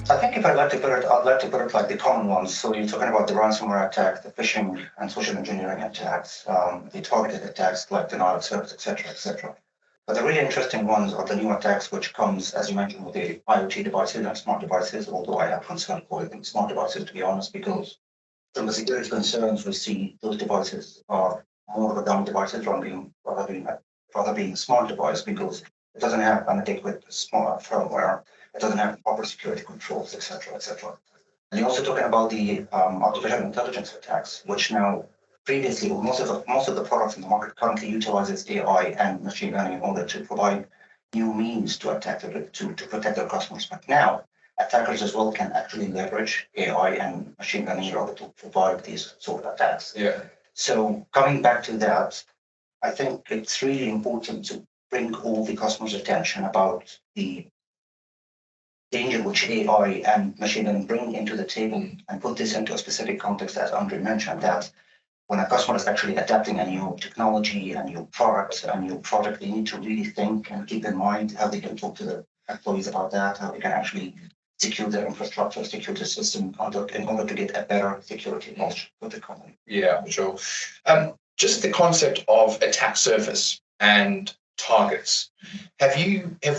I think if I'd like to put it, I'd like to put it like the common ones. So you're talking about the ransomware attack, the phishing and social engineering attacks, the targeted attacks like denial of service, etc. But the really interesting ones are the new attacks, which comes, as you mentioned, with the IoT devices and smart devices, although I have concern calling them smart devices, to be honest, because from the security concerns we see, those devices are more of a dumb devices rather being a smart device because it doesn't have an adequate smart firmware. It doesn't have proper security controls, etc. And you're also talking about the artificial intelligence attacks, which now previously most of the products in the market currently utilizes AI and machine learning in order to provide new means to protect their customers. But now attackers as well can actually leverage AI and machine learning in order to provide these sort of attacks. Yeah. So coming back to that, I think it's really important to bring all the customers' attention about the danger which AI and machine learning bring into the table and put this into a specific context, as Andre mentioned, that when a customer is actually adapting a new technology, a new product, they need to really think and keep in mind how they can talk to the employees about that, how they can actually secure their infrastructure, secure the system in order to get a better security posture for the company. Yeah, for sure. Just the concept of attack surface and targets. Have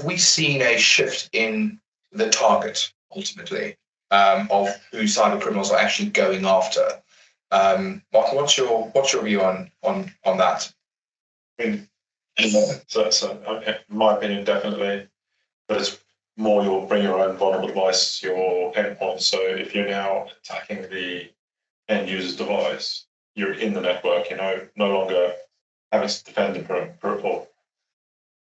we seen a shift in the target ultimately of who cyber criminals are actually going after? Mark, what's your view on that? So in my opinion, definitely, but it's more you'll bring your own vulnerable device, your endpoint. So if you're now attacking the end user's device, you're in the network. No longer having to defend the perimeter or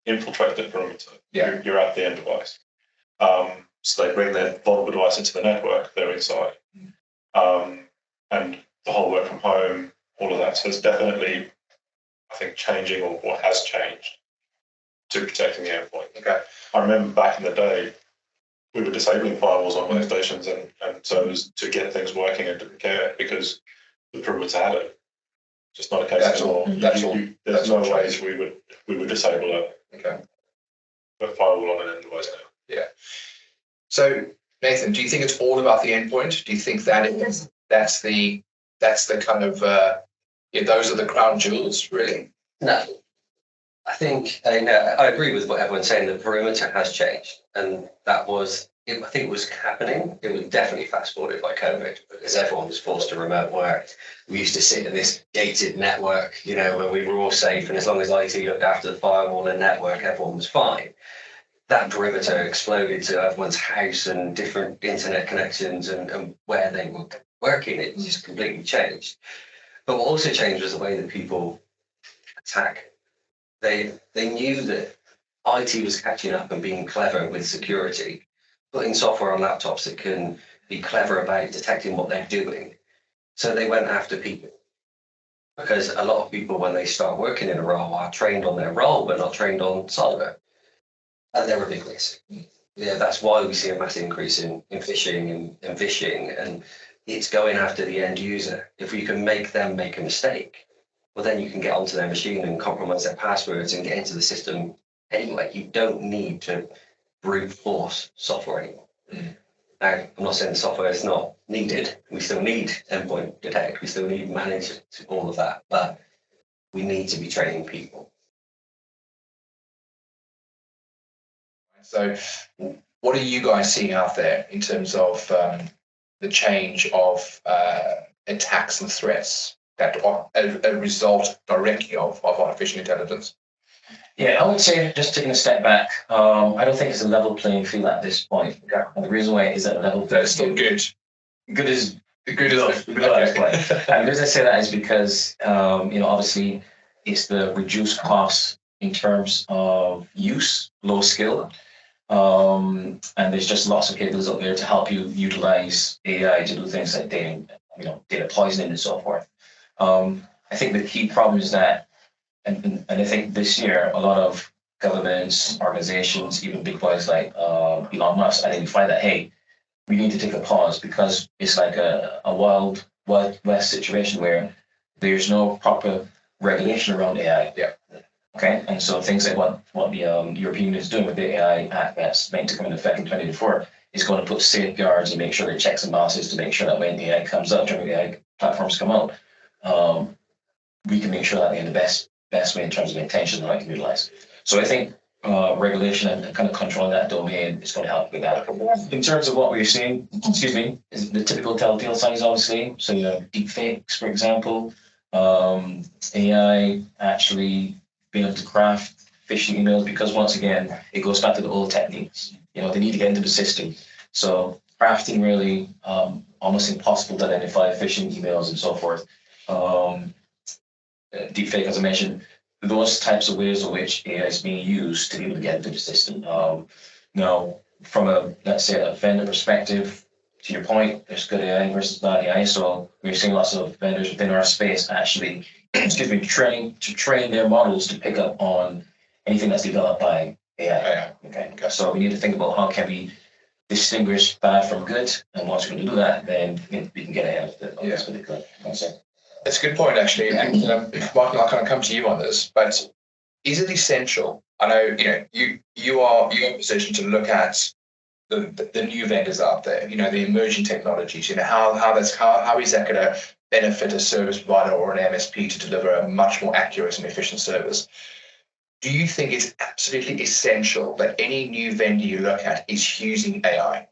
infiltrate the perimeter. Yeah. You're at the end device. So they bring their vulnerable device into the network. They're inside, and the whole work from home, all of that. So it's definitely, I think, changing or what has changed to protecting the endpoint. Okay. I remember back in the day, we were disabling firewalls on workstations and servers to get things working and didn't care because the perimeter had it. Just not a case anymore. There's no ways we would disable a firewall on an end device now. Yeah. So Nathan, do you think it's all about the endpoint? Do you think that's the kind of those are the crown jewels, really? No. I think I agree with what everyone's saying. The perimeter has changed, and I think it was happening. It was definitely fast forwarded by COVID because everyone was forced to remote work. We used to sit in this gated network, where we were all safe, and as long as IT looked after the firewall and network, everyone was fine. That perimeter exploded to everyone's house and different internet connections and where they were working. It just completely changed. But what also changed was the way that people attack. They knew that IT was catching up and being clever with security, putting software on laptops that can be clever about detecting what they're doing. So they went after people. Because a lot of people, when they start working in a role, are trained on their role, but not trained on cyber. And they're a big risk. Yeah, that's why we see a massive increase in phishing and vishing, and it's going after the end user. If you can make them make a mistake, well, then you can get onto their machine and compromise their passwords and get into the system anyway. You don't need to brute force software anymore. Now, I'm not saying the software is not needed. We still need endpoint detect. We still need manage all of that, but we need to be training people. So what are you guys seeing out there in terms of the change of attacks and threats that are a result directly of artificial intelligence? Yeah, I would say, just taking a step back, I don't think it's a level playing field at this point. And the reason why it isn't a level playing field. That's still good. Good is Good enough. And the reason I say that is because, obviously it's the reduced cost in terms of use, low skill. And there's just lots of capabilities out there to help you utilize AI to do things like data poisoning and so forth. I think the key problem is that, and I think this year, a lot of governments, organizations, even big boys like Elon Musk identify that, hey, we need to take a pause because it's like a wild west situation where there's no proper regulation around AI. Yeah. Okay, and so things like what the European Union is doing with the AI Act that's meant to come into effect in 2024 is going to put safeguards and make sure there are checks and balances to make sure that when AI comes out, when AI platforms come out, we can make sure that they're in the best way in terms of intention that I can utilize. So I think regulation and kind of controlling that domain is going to help with that. In terms of what we're seeing, is the typical telltale signs, obviously. So you have deep fakes, for example, AI actually being able to craft phishing emails, because once again, it goes back to the old techniques. They need to get into the system. So crafting really almost impossible to identify phishing emails and so forth. Deepfake, as I mentioned, those types of ways in which AI is being used to be able to get into the system. Now, from let's say a vendor perspective, to your point, there's good AI versus bad AI. So we're seeing lots of vendors within our space actually, train their models to pick up on anything that's developed by AI. Okay. So we need to think about how can we distinguish bad from good, and once we can do that, then we can get ahead of this particular concept. That's a good point, actually. And Martin, I'll kind of come to you on this, but is it essential? I know you are in a position to look at the new vendors out there, the emerging technologies, how is that going to benefit a service provider or an MSP to deliver a much more accurate and efficient service? Do you think it's absolutely essential that any new vendor you look at is using AI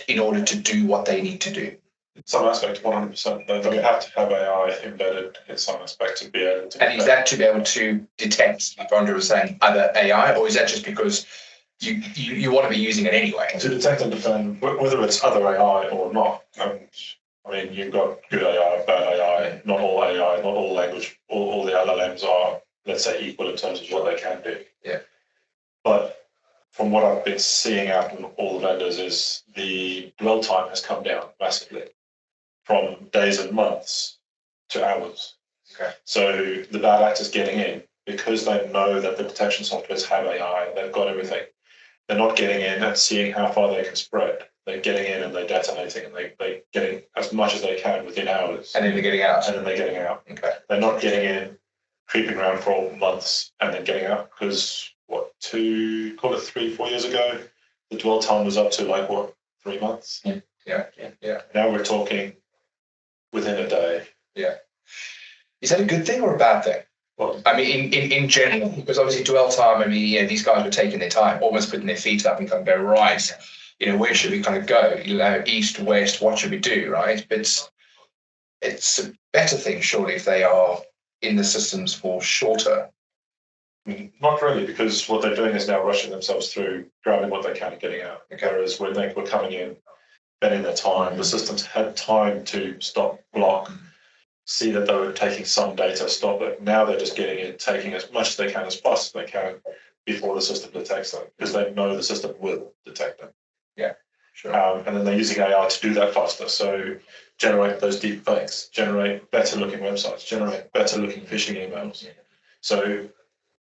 in order to do what they need to do? In some aspect, 100%. They have to have AI embedded in some aspect to be able to. And is that to be able to detect, like Andre was saying, other AI, or is that just because you want to be using it anyway? To detect and defend whether it's other AI or not. You've got good AI, bad AI, not all language, all the LLMs are, let's say, equal in terms of what they can do. Yeah. But from what I've been seeing out in all the vendors is the dwell time has come down massively from days and months to hours. Okay. So the bad actors getting in, because they know that the detection softwares have AI, they've got everything. They're not getting in and seeing how far they can spread. They're getting in and they're detonating and they're getting as much as they can within hours. And then they're getting out. Okay. They're not getting in, creeping around for months and then getting out, because 3-4 years ago, the dwell time was up to 3 months. Yeah. Now we're talking within a day. Yeah. Is that a good thing or a bad thing? Well, in general, because obviously dwell time, these guys were taking their time, almost putting their feet up and kind of go, right, where should we kind of go? East, west, what should we do, right? But it's a better thing, surely, if they are in the systems for shorter. Not really, because what they're doing is now rushing themselves through, grabbing what they can and getting out. Whereas when they were coming in, spending their time, the systems had time to stop, block, see that they were taking some data, stop it. Now they're just getting in, taking as much as they can, as fast as they can, before the system detects them, because they know the system will detect them. Yeah, sure. And then they're using AI to do that faster. So generate those deep fakes, generate better looking websites, generate better looking phishing emails. So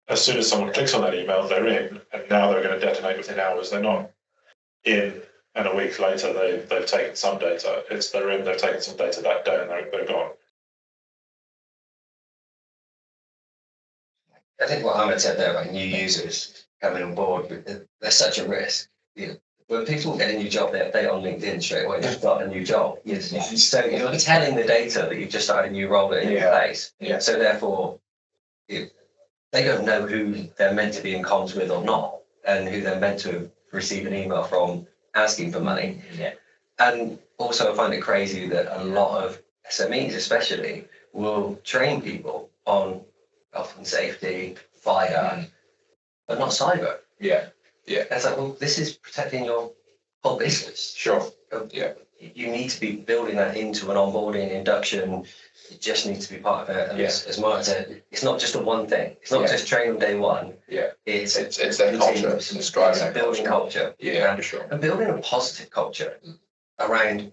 as soon as someone clicks on that email, they're in, and now they're going to detonate within hours. They're not in, and a week later they've taken some data. They're in, they've taken some data that day, and they're gone. I think what Ahmed said there about new users coming on board, there's such a risk. When people get a new job, they update on LinkedIn straight away. They've got a new job. Yes. So you're telling the data that you've just started a new role at a new place. Yeah. So therefore, they don't know who they're meant to be in comms with or not, and who they're meant to receive an email from asking for money. Yeah. And also I find it crazy that a lot of SMEs especially will train people on health and safety, fire, but not cyber. Yeah. And it's like, well, this is protecting your whole business. Sure. Yeah. You need to be building that into an onboarding induction. It just needs to be part of it. And as Martin said, it's not just a one thing. It's not just train on day one. Yeah. It's that culture. It's driving that building culture. Yeah, for sure. And building a positive culture around,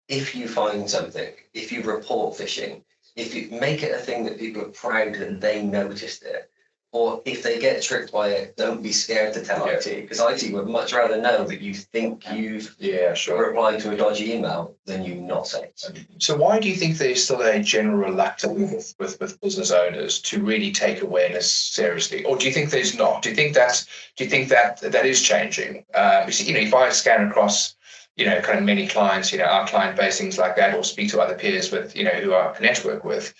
if you find something, if you report phishing, if you make it a thing that people are proud that they noticed it, or if they get tricked by it, don't be scared to tell IT, because IT would much rather know that you think you've replied to a dodgy email than you not say it. So why do you think there's still a general reluctance with business owners to really take awareness seriously, or do you think there's not? Do you think that is changing? If I scan across, kind of many clients, our client base, things like that, or speak to other peers with, who I network with.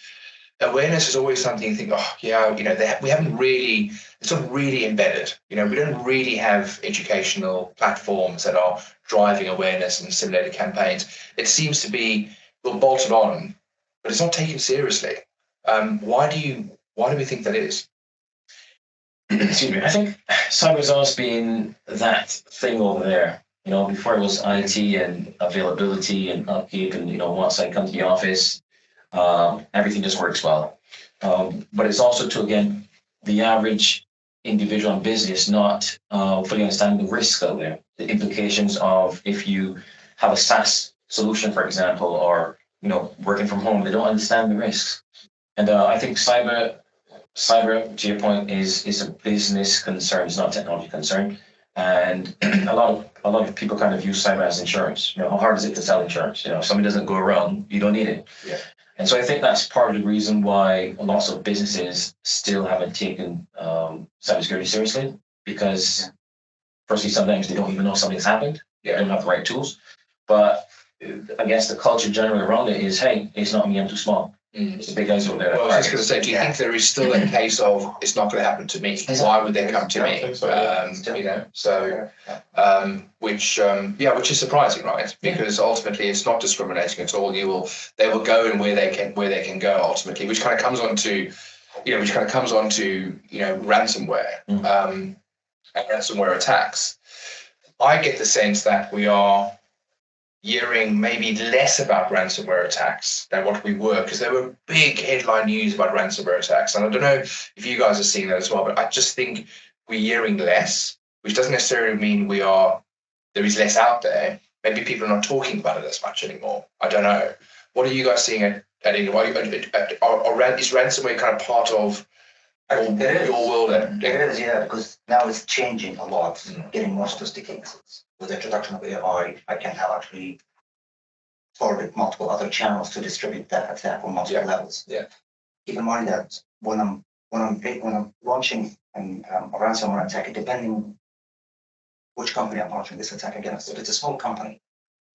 Awareness is always something you think, we haven't really, it's not really embedded. We don't really have educational platforms that are driving awareness and simulated campaigns. It seems to be, bolted on, but it's not taken seriously. Why do we think that is? Excuse me. I think cyber has always been that thing over there. Before it was IT and availability and upkeep, and once I come to the office, everything just works well. But it's also again, the average individual in business not fully understanding the risks out there, the implications of if you have a SaaS solution, for example, or working from home, they don't understand the risks. And I think cyber, to your point, is a business concern, it's not a technology concern. And a lot of people kind of use cyber as insurance. How hard is it to sell insurance? If something doesn't go wrong, you don't need it. Yeah. And so I think that's part of the reason why lots of businesses still haven't taken cybersecurity seriously, because firstly, sometimes they don't even know something's happened. They don't have the right tools. But I guess the culture generally around it is, hey, it's not me, I'm too small. It's the big guys over there. Well, I was just going to say, do you think there is still a case of it's not going to happen to me? Why would they come to me? Which is surprising, right? Because ultimately it's not discriminating at all. They will go and where they can go ultimately, which kind of comes on to ransomware and ransomware attacks. I get the sense that we are hearing maybe less about ransomware attacks than what we were, because there were big headline news about ransomware attacks. And I don't know if you guys are seeing that as well, but I just think we're hearing less, which doesn't necessarily mean there is less out there. Maybe people are not talking about it as much anymore. I don't know. What are you guys seeing at Ingram? Is ransomware kind of part of your world? It is, because now it's changing a lot, getting more sophisticated. With the introduction of AI, I can have actually target multiple other channels to distribute that attack on multiple levels. Yeah. Keep in mind that when I'm launching a ransomware attack, depending which company I'm launching this attack against, if it's a small company,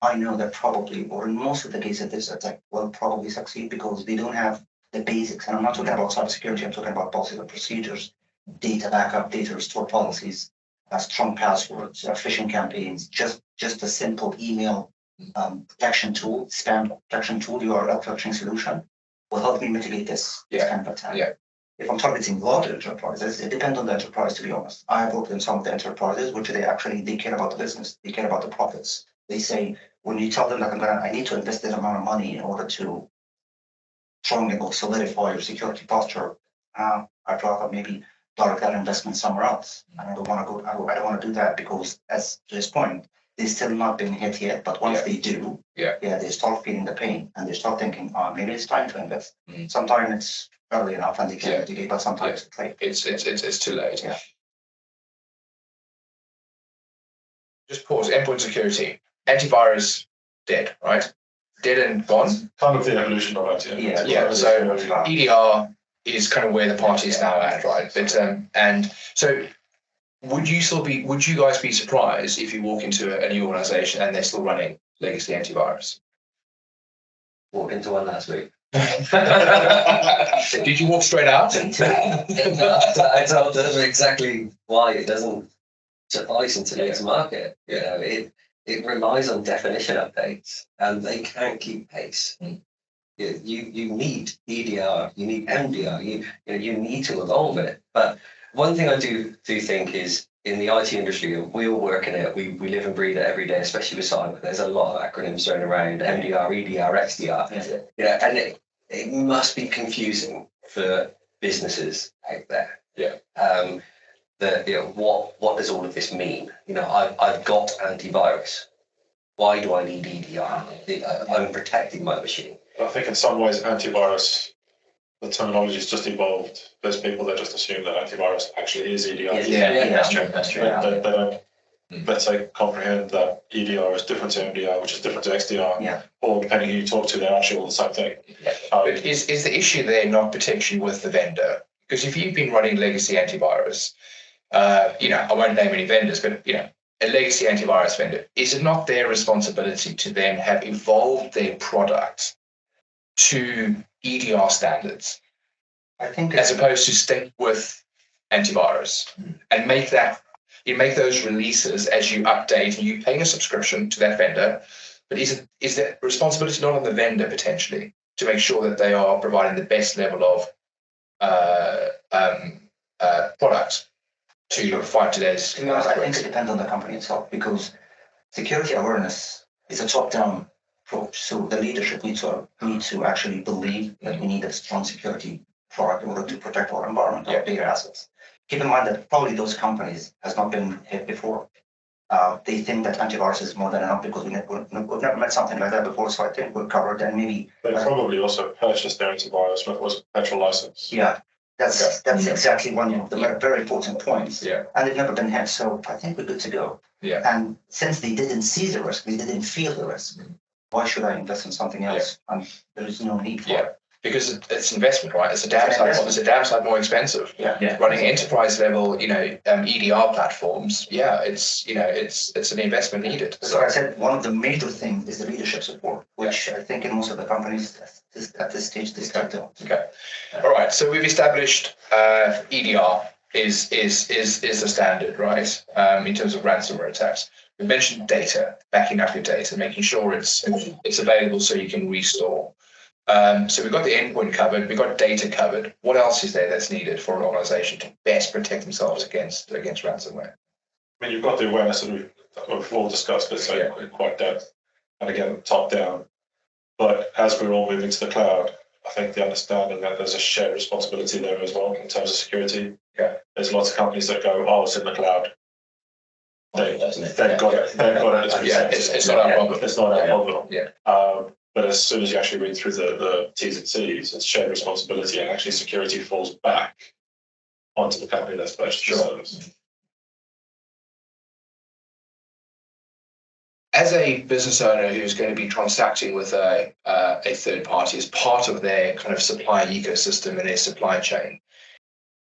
I know that probably, or in most of the cases, this attack will probably succeed because they don't have the basics. And I'm not talking about cybersecurity, I'm talking about policies and procedures, data backup, data restore policies, strong passwords, phishing campaigns, just a simple email protection tool, spam protection tool, URL protection solution will help me mitigate this kind of attack. Yeah. If I'm targeting large enterprises, it depends on the enterprise, to be honest. I have worked in some of the enterprises which they care about the business, they care about the profits. They say, when you tell them that I need to invest this amount of money in order to strongly solidify your security posture, I'd rather maybe direct that investment somewhere else. And I don't want to do that because, as to this point, they've still not been hit yet. But once they do, they start feeling the pain and they start thinking, maybe it's time to invest. Sometimes it's early enough and they can mitigate, but sometimes it's late. It's too late. Yeah. Just pause. Endpoint security, antivirus, dead, right? Dead and gone. Kind of the evolution of it. Yeah. So EDR is kind of where the party is now at, right? But and so would you guys be surprised if you walk into a new organization and they're still running legacy antivirus? Walked into one last week. Did you walk straight out? I told them exactly why it doesn't suffice in today's market. It relies on definition updates and they can't keep pace. You need EDR, you need MDR, you need to evolve it. But one thing I do think is, in the IT industry, we all work in it, we live and breathe it every day, especially with cyber. There's a lot of acronyms thrown around, MDR, EDR, XDR. And it must be confusing for businesses out there. What does all of this mean? I've got antivirus. Why do I need EDR? I'm protecting my machine. I think in some ways antivirus the terminology's just evolved. There's people that just assume that antivirus actually is EDR. That's true. That's true. They don't, let's say, comprehend that EDR is different to MDR, which is different to XDR, or depending who you talk to, they're actually all the same thing. But is the issue there not potentially with the vendor? Because if you've been running legacy antivirus, I won't name any vendors, but a legacy antivirus vendor, is it not their responsibility to then have evolved their product to EDR standards, I think as opposed to stick with antivirus and make those releases as you update and you paying a subscription to that vendor? But is that responsibility not on the vendor potentially to make sure that they are providing the best level of product to fight today's? To be honest, I think it depends on the company itself, because security awareness is a top-down approach. So the leadership needs to actually believe that we need a strong security product in order to protect our environment, our data assets. Keep in mind that probably those companies has not been hit before. They think that antivirus is more than enough because we've never met something like that before. So I think we're covered. And maybe they probably also purchased their antivirus when it was a perpetual license. Yeah, that's exactly one of the very important points. Yeah, and they've never been hit, so I think we're good to go. Yeah, and since they didn't see the risk, they didn't feel the risk. Why should I invest in something else? And there is no need for it. Because it's investment, right? It's a downside. It's a downside more expensive. Running enterprise level, EDR platforms. It's an investment needed. So I said one of the major things is the leadership support, which I think in most of the companies at this stage they start doing. Okay. All right. So we've established EDR is the standard, right? In terms of ransomware attacks. We mentioned data, backing up your data, making sure it's available so you can restore. So we've got the endpoint covered, we've got data covered. What else is there that's needed for an organization to best protect themselves against ransomware? I mean, you've got the awareness that we've all discussed, but so in quite depth, and again, top down. But as we're all moving to the cloud, I think the understanding that there's a shared responsibility there as well in terms of security. Yeah. There's lots of companies that go, oh, it's in the cloud. They've got it. It's not our problem. It's not our problem. Yeah. But as soon as you actually read through the T's and C's, it's shared responsibility, and actually security falls back onto the company that's purchased the service. As a business owner who's going to be transacting with a third party as part of their kind of supply ecosystem and their supply chain,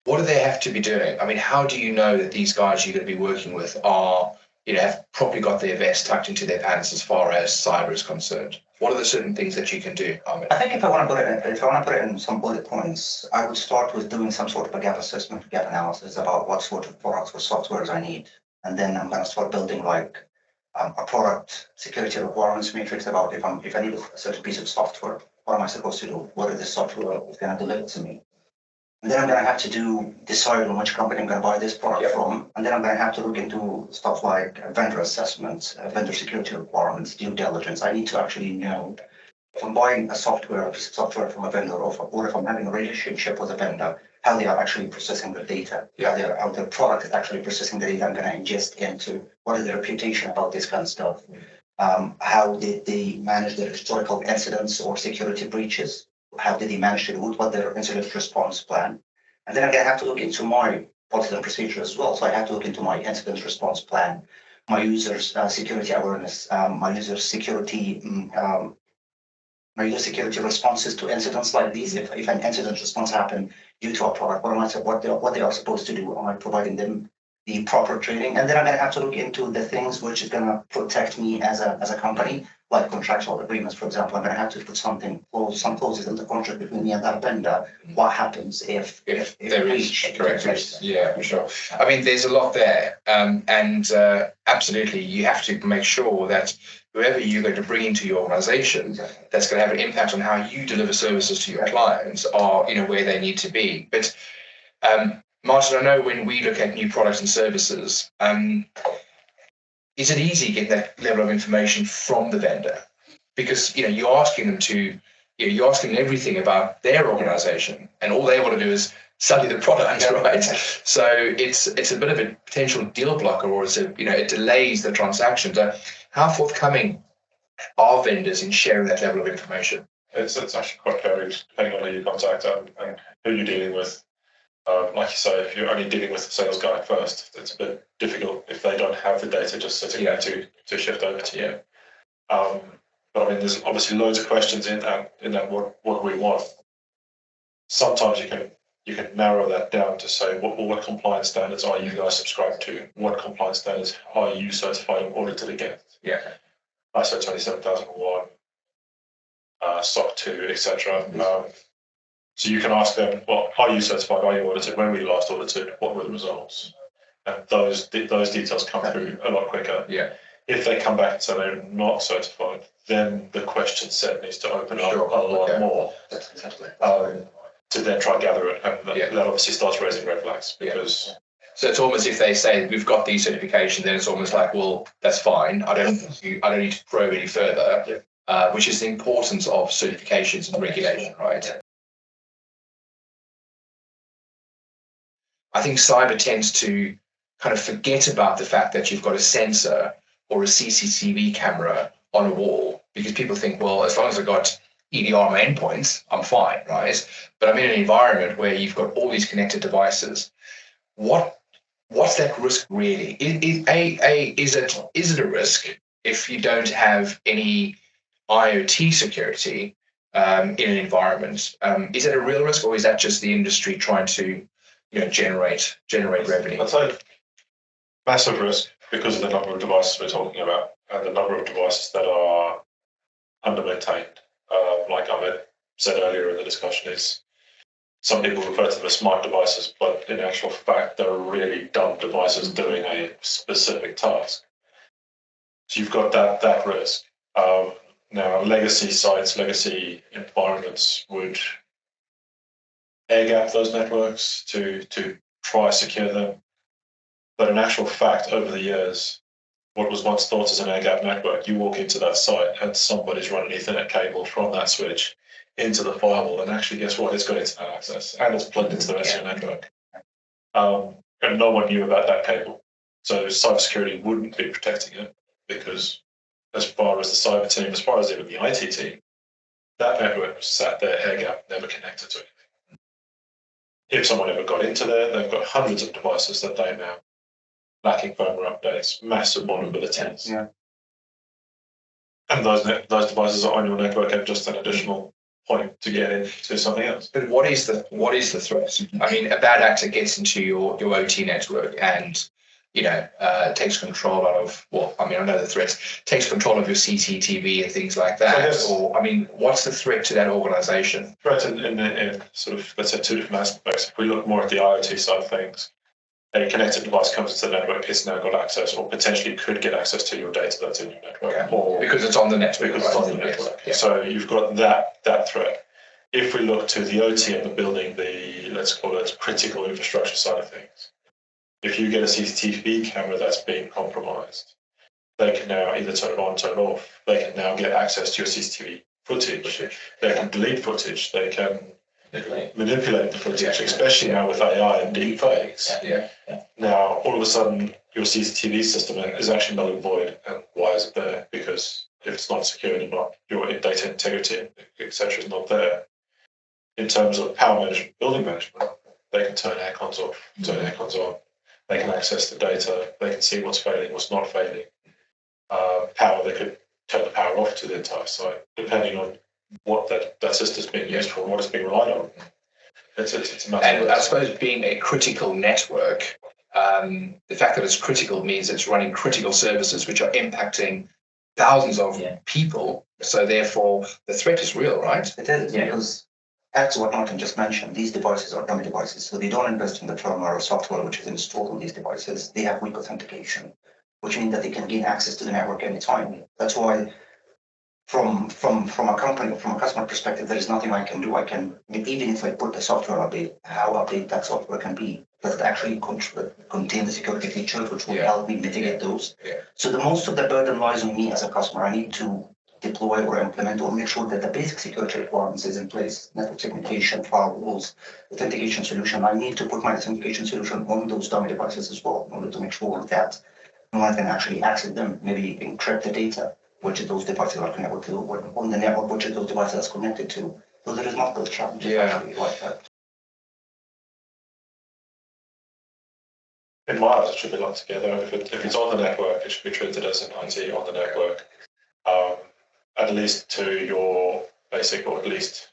what do they have to be doing? I mean, how do you know that these guys you're going to be working with are, have probably got their vest tucked into their pants as far as cyber is concerned? What are the certain things that you can do, Ahmed? I think if I want to put it in some bullet points, I would start with doing some sort of a gap assessment, gap analysis about what sort of products or softwares I need, and then I'm going to start building like a product security requirements matrix about if I need a certain piece of software, what am I supposed to do? What is the software going to deliver to me? And then I'm going to have to decide on which company I'm going to buy this product from. And then I'm going to have to look into stuff like vendor assessments, vendor security requirements, due diligence. I need to actually know if I'm buying a piece of software from a vendor, or if I'm having a relationship with a vendor, how they are actually processing the data, how their product is actually processing the data I'm going to ingest into, what is their reputation about this kind of stuff, how did they manage their historical incidents or security breaches, how did they manage to do it, what their incident response plan. And then I'm going to have to look into my policy and procedure as well. So I have to look into my incident response plan, my users' security awareness, my user security responses to incidents like these. If an incident response happened due to a product, what they are supposed to do? Am I providing them the proper training? And then I'm going to have to look into the things which is going to protect me as a company, like contractual agreements, for example. I'm going to have to put some clauses in the contract between me and that vendor. What happens if there is correct? Yeah, for sure. I mean, there's a lot there, and absolutely, you have to make sure that whoever you're going to bring into your organization, that's going to have an impact on how you deliver services to your clients, are where they need to be. But Martin, I know when we look at new products and services, is it easy to get that level of information from the vendor? Because you're asking them to, you're asking them everything about their organization, and all they want to do is sell you the product, right? So it's a bit of a potential deal blocker, or it delays the transaction. So how forthcoming are vendors in sharing that level of information? It's actually quite varied depending on who you contact and who you're dealing with. Like you say, if you're only dealing with the sales guy first, it's a bit difficult if they don't have the data just sitting there to shift over to you. But I mean, there's obviously loads of questions in that what we want. Sometimes you can narrow that down to say what compliance standards are you guys subscribed to? What compliance standards are you certified and audited against? Yeah. ISO 27001, SOC 2, etc. So you can ask them, well, are you certified? Are you audited? When were you last audited? What were the results? And those details come through a lot quicker. Yeah. If they come back and say they're not certified, then the question set needs to open up a lot more. That's exactly. To then try and gather it, and that obviously starts raising red flags because. So it's almost if they say we've got these certifications, then it's almost like, well, that's fine. I don't need to probe any further. Which is the importance of certifications and regulation, right? I think cyber tends to kind of forget about the fact that you've got a sensor or a CCTV camera on a wall, because people think, well, as long as I've got EDR my endpoints, I'm fine, right? But I'm in an environment where you've got all these connected devices. What's that risk really? Is it a risk if you don't have any IoT security in an environment? Is it a real risk, or is that just the industry trying to generate revenue? I'd say massive risk because of the number of devices we're talking about and the number of devices that are under-maintained. Like Ahmed said earlier in the discussion, is some people refer to them as smart devices, but in actual fact, they're really dumb devices doing a specific task. So you've got that risk. Now, legacy sites, legacy environments would air gap those networks to try secure them. But in actual fact, over the years, what was once thought as an air gap network, you walk into that site and somebody's running Ethernet cable from that switch into the firewall, and actually, guess what? It's got internet access and it's plugged into the rest of your network. And no one knew about that cable. So cybersecurity wouldn't be protecting it because as far as the cyber team, as far as even the IT team, that network was sat there, air gap, never connected to anything. If someone ever got into there, they've got hundreds of devices that they now lacking firmware updates, massive vulnerabilities. Yeah. And those devices are on your network at just an additional point to get into something else. But what is the threat? I mean, a bad actor gets into your OT network and takes control out of, well, I mean, I know the threats, takes control of your CCTV and things like that. Or, I mean, what's the threat to that organization? Threat in sort of, let's say, two different aspects. If we look more at the IoT side of things, a connected device comes into the network, it's now got access or potentially could get access to your data that's in your network. Or because it's on the network. Because it's on the network. Yeah. So you've got that threat. If we look to the OT and the building, let's call it critical infrastructure side of things, if you get a CCTV camera that's being compromised, they can now either turn it on, turn it off. They can now get access to your CCTV footage. They can delete footage. They can manipulate the footage, especially now with AI and deepfakes. Now, all of a sudden, your CCTV system is actually null and void. And why is it there? Because if it's not secured and not your data integrity, etc., is not there. In terms of power management, building management, they can turn air cons off, turn air cons on. They can access the data. They can see what's failing, what's not failing. Power, they could turn the power off to the entire site, depending on what that system is being used for and what it's being relied on. It's a matter. And I suppose being a critical network, the fact that it's critical means it's running critical services which are impacting thousands of people. So therefore, the threat is real, right? It is because, as what Martin just mentioned, these devices are dummy devices, so they don't invest in the firmware or software which is installed on these devices. They have weak authentication, which means that they can gain access to the network anytime. That's why, from a company or from a customer perspective, there is nothing I can do. Even if I put the software update, how update that software can be, does it actually contain the security features which will help me mitigate those? So the most of the burden lies on me as a customer. I need to deploy or implement or make sure that the basic security requirements is in place, network segmentation, firewalls, authentication solution. I need to put my authentication solution on those dummy devices as well in order to make sure that no one can actually access them, maybe encrypt the data. which of those devices are connected to, on the network, which of those devices are connected to. So there is multiple challenges actually like that. In my eyes, it should be lumped together. If it's on the network, it should be treated as an IT on the network, at least to your basic, or at least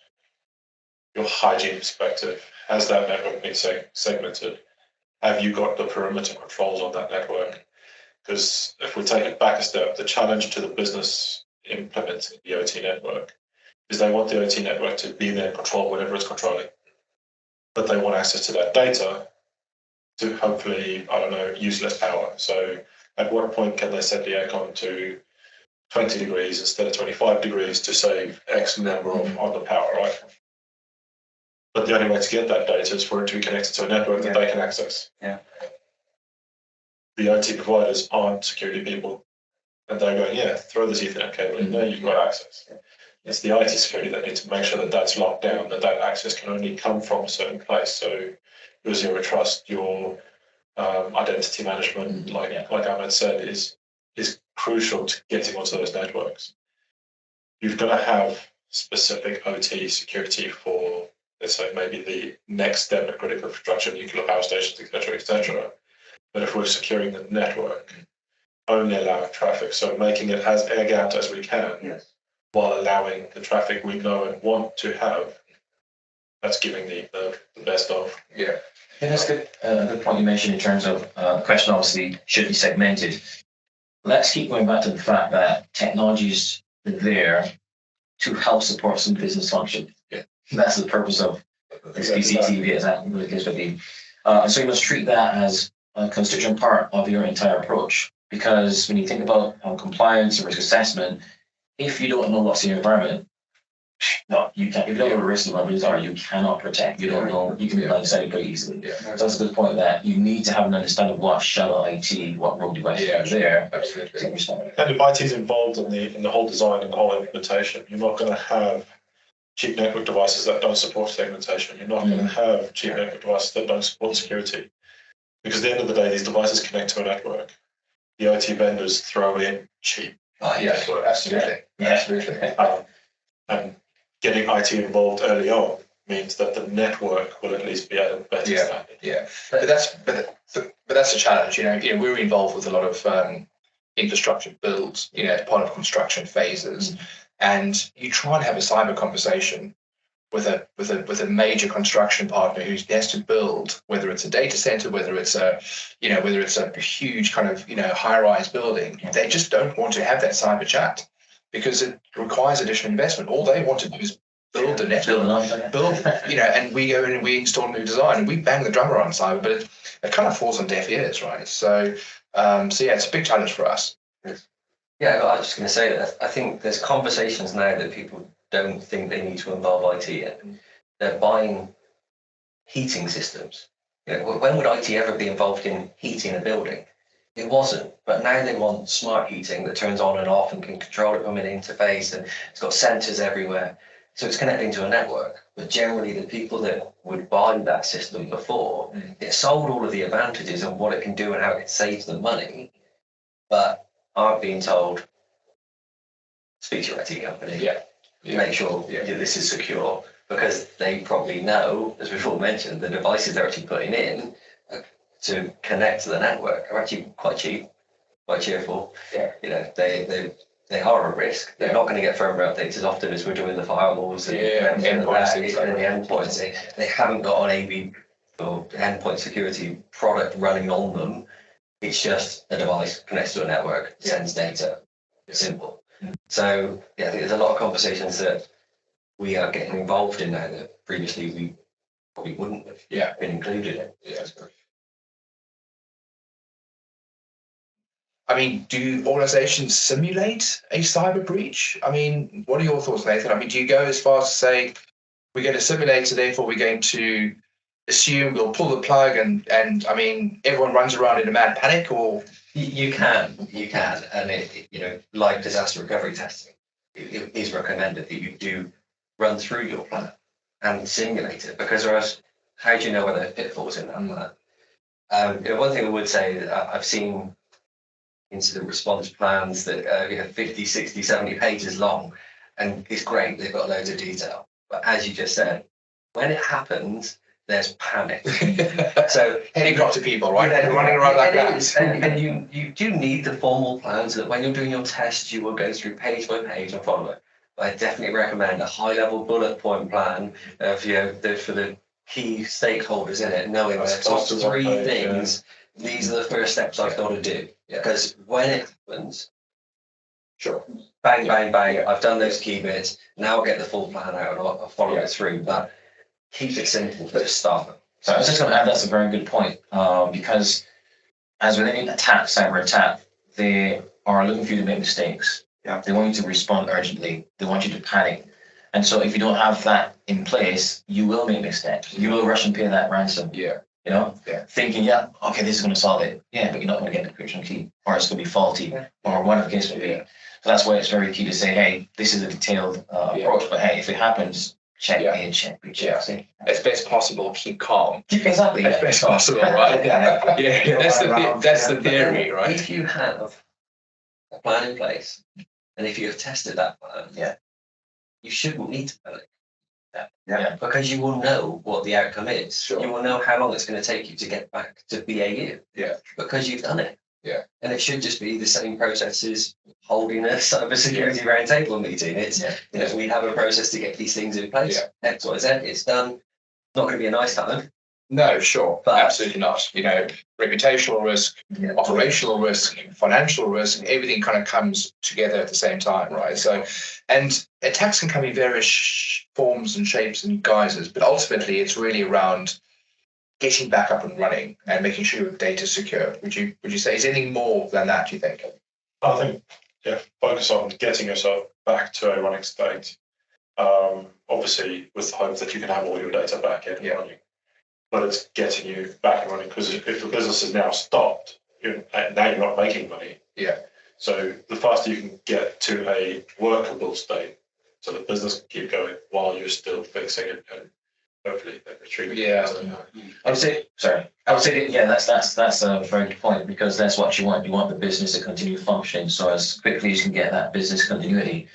your hygiene perspective. Has that network been segmented? Have you got the perimeter controls on that network? Because if we take it back a step, the challenge to the business implementing the OT network is they want the OT network to be there and control whatever it's controlling. But they want access to that data to hopefully, I don't know, use less power. So at what point can they set the aircon to 20 degrees instead of 25 degrees to save X number on the power, right? But the only way to get that data is for it to be connected to a network that they can access. Yeah. The OT providers aren't security people. And they're going, yeah, throw this Ethernet cable in there, you've got access. It's the IT security that needs to make sure that that's locked down, that access can only come from a certain place. So your zero trust, your identity management, like Ahmed said, is crucial to getting onto those networks. You've got to have specific OT security for, let's say, maybe the next step of critical infrastructure, nuclear power stations, etc., etc. But if we're securing the network, only allowing traffic, so making it as air-gapped as we can, while allowing the traffic we know and want to have, that's giving the best of. Yeah, that's good. A good point you mentioned in terms of the question obviously should be segmented. Let's keep going back to the fact that technologies are there to help support some business function. Yeah. That's the purpose of this CCTV, as that really gives to be. So you must treat that as a constituent part of your entire approach. Because when you think about compliance and risk assessment, if you don't know what's in your environment, no, you can't. If you don't know what risk levels are, you cannot protect. You don't know. You can be blindsided very easily. Yeah. So that's a good point. That you need to have an understanding of what shadow IT, what rogue devices are there. Absolutely. And if IT is involved in the whole design and the whole implementation, you're not going to have cheap network devices that don't support segmentation. You're not going to have cheap network devices that don't support security. Because at the end of the day, these devices connect to a network. The OT vendors throw in cheap. Absolutely. And getting IT involved early on means that the network will at least be at a better standard. Yeah, but that's a challenge. We're involved with a lot of infrastructure builds. As part of construction phases, and you try and have a cyber conversation with a major construction partner who has to build, whether it's a data center, whether it's a huge kind of high-rise building. They just don't want to have that cyber chat because it requires additional investment. All they want to do is build the network, and we go in and we install a new design and we bang the drummer on cyber, but it kind of falls on deaf ears, right? So yeah, it's a big challenge for us. Yeah, I was just going to say that I think there's conversations now that people don't think they need to involve IT in. They're buying heating systems. When would IT ever be involved in heating a building? It wasn't, but now they want smart heating that turns on and off and can control it from an interface, and it's got sensors everywhere. So it's connecting to a network. But generally, the people that would buy that system before, it sold all of the advantages of what it can do and how it saves them money, but aren't being told, speak to your IT company, make sure this is secure, because they probably know, as we've all mentioned, the devices they're actually putting in to connect to the network are actually quite cheap, quite cheerful. They are a risk. They're not going to get firmware updates as often as we're doing the firewalls and the endpoints. They haven't got an AV or endpoint security product running on them. It's just a device connects to a network, sends data. Simple. So I think there's a lot of conversations that we are getting involved in now that previously we probably wouldn't have been included in. Yeah. I mean, do organizations simulate a cyber breach? I mean, what are your thoughts, Nathan? I mean, do you go as far as to say we're going to simulate it, therefore we're going to assume we'll pull the plug and I mean, everyone runs around in a mad panic, or? You can, and it like disaster recovery testing, it is recommended that you do run through your plan and simulate it, because otherwise, how do you know whether it pitfalls in that plan? One thing I would say that I've seen incident response plans that are 50, 60, 70 pages long, and it's great, they've got loads of detail. But as you just said, when it happens, there's panic. So Helicopter people, right? They're running around like that. And you do need the formal plans that when you're doing your tests, you will go through page by page and follow it. But I definitely recommend a high-level bullet point plan of for the key stakeholders in it, knowing That's their top close to 1 three page, things. These are the first steps I've got to do. Because when it happens, Sure. bang, bang, bang, I've done those key bits. Now I'll get the full plan out and I'll follow it through. But keep it simple to start. So I was just going to add that's a very good point, because as with any attack, cyber attack, they are looking for you to make mistakes. Yeah. They want you to respond urgently. They want you to panic. And so if you don't have that in place, you will make mistakes. You will rush and pay that ransom. Yeah. You know, Yeah. thinking, okay, this is going to solve it. Yeah, but you're not going to get the encryption key, or it's going to be faulty, or whatever the case may be. So that's why it's very key to say, hey, this is a detailed approach. But hey, if it happens, check Yeah. A and check B. Yeah. As best possible, keep calm. Exactly. As best possible, right? Yeah. Yeah, that's the theory, right? If you have a plan in place, and if you have tested that plan, you shouldn't need to panic. Yeah. Because you will know what the outcome is. Sure. You will know how long it's going to take you to get back to BAU. Yeah. Because you've done it. Yeah. And it should just be the same process as holding a cybersecurity roundtable meeting. It's we have a process to get these things in place. Yeah. X, Y, Z. It's done. Not going to be a nice time. No, sure. But- Absolutely not. You know, reputational risk, operational risk, financial risk, everything kind of comes together at the same time, right? So, and attacks can come in various forms and shapes and guises, but ultimately it's really around getting back up and running and making sure your data is secure. Would you say is anything more than that, do you think? I think, focus on getting yourself back to a running state. Obviously, with the hope that you can have all your data back in and running. But it's getting you back and running, because if the business is now stopped, now you're not making money. Yeah. So the faster you can get to a workable state, so the business can keep going while you're still fixing it and hopefully then retrieving. Yeah. I would say that's a very good point, because that's what you want. You want the business to continue functioning. So as quickly as you can get that business continuity,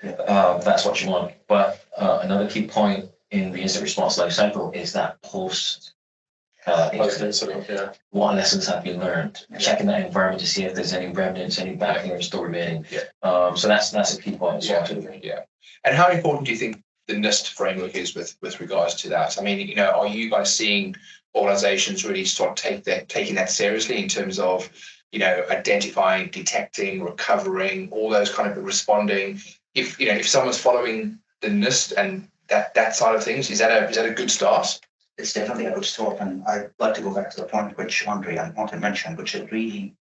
that's what you want. But another key point in the incident response lifecycle is that post Post-incident, what lessons have you learned? Checking that environment to see if there's any remnants, any backlog still remaining. So that's a key point as well too. Yeah. And how important do you think the NIST framework is with regards to that? I mean, are you guys seeing organizations really start taking that seriously in terms of, identifying, detecting, recovering, all those kind of responding? If someone's following the NIST and that side of things, is that a good start? It's definitely a good start, and I'd like to go back to the point which Andre and Martin mentioned, which is really,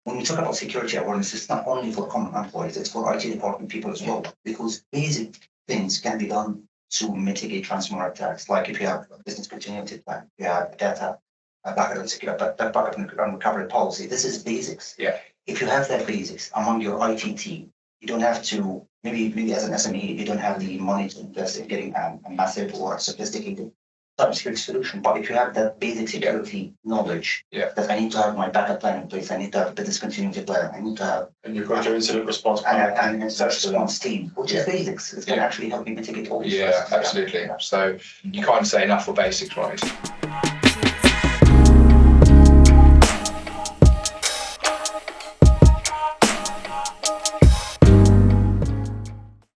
when we talk about security awareness, it's not only for common employees, it's for IT department people as well, because basic things can be done to mitigate ransomware attacks. Like if you have a business continuity plan, you have data backup and secure, backup and recovery policy. This is basics. Yeah. If you have that basics among your IT team, you don't have to, maybe as an SME, you don't have the money to invest in getting a massive or sophisticated cybersecurity solution. But if you have that basic security knowledge, that I need to have my backup plan in place, I need to have a business continuity plan, I need to have, and you've got your incident response plan. and incident response team, which is basics. It's going to actually help me mitigate all these risks. Absolutely. So you can't say enough for basics, right?